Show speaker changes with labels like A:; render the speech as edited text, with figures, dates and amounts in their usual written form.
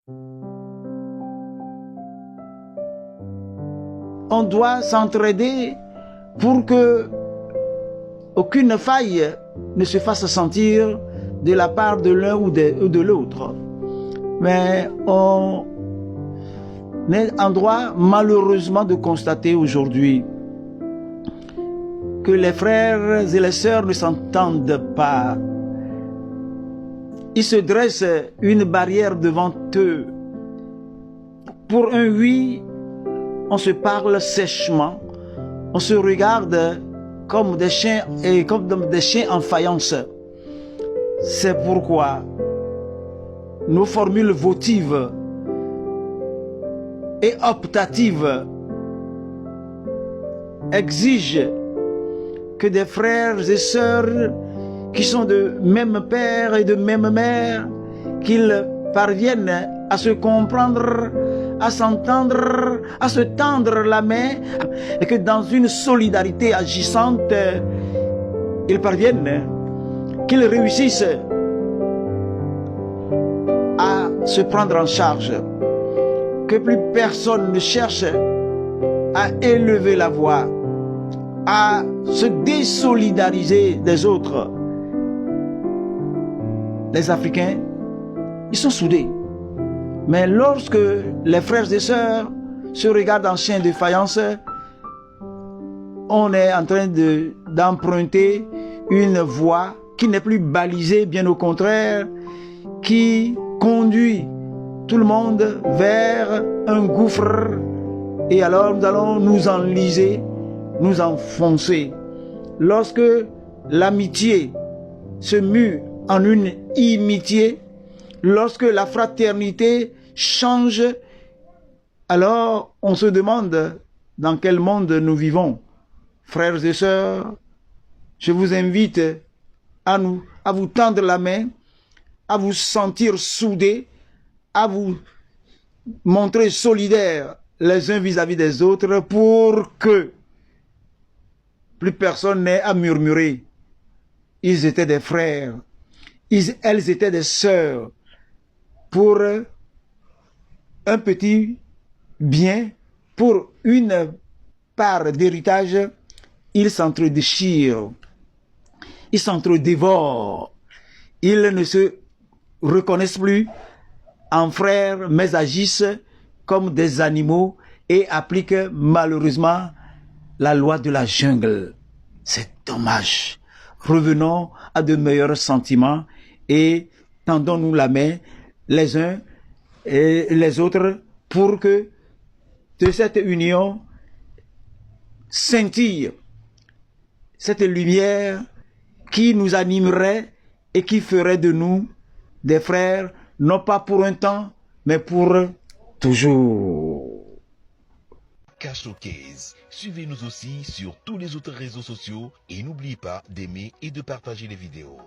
A: On doit s'entraider pour que aucune faille ne se fasse sentir de la part de l'un ou de l'autre. Mais on est en droit malheureusement de constater aujourd'hui que les frères et les sœurs ne s'entendent pas. Il se dresse une barrière devant eux. Pour un oui, on se parle sèchement, on se regarde comme des chiens en faïence. C'est pourquoi nos formules votives et optatives exigent que des frères et sœurs qui sont de même père et de même mère, qu'ils parviennent à se comprendre, à s'entendre, à se tendre la main, et que dans une solidarité agissante, ils parviennent, qu'ils réussissent à se prendre en charge, que plus personne ne cherche à élever la voix, à se désolidariser des autres. Les Africains, ils sont soudés. Mais lorsque les frères et sœurs se regardent en chien de faïence, on est en train d'emprunter une voie qui n'est plus balisée, bien au contraire, qui conduit tout le monde vers un gouffre. Et alors nous allons nous enliser, nous enfoncer. Lorsque l'amitié se mue en une inimitié, lorsque la fraternité change, alors on se demande dans quel monde nous vivons. Frères et sœurs, je vous invite à vous tendre la main, à vous sentir soudés, à vous montrer solidaires les uns vis-à-vis des autres pour que plus personne n'ait à murmurer. Ils étaient des frères, elles étaient des sœurs. Pour un petit bien, pour une part d'héritage, ils s'entre-déchirent, ils s'entre-dévorent, ils ne se reconnaissent plus en frères, mais agissent comme des animaux et appliquent malheureusement la loi de la jungle. C'est dommage. Revenons à de meilleurs sentiments et tendons-nous la main les uns et les autres pour que de cette union scintille cette lumière qui nous animerait et qui ferait de nous des frères, non pas pour un temps, mais pour toujours.
B: Showcase. Suivez-nous aussi sur tous les autres réseaux sociaux et n'oubliez pas d'aimer et de partager les vidéos.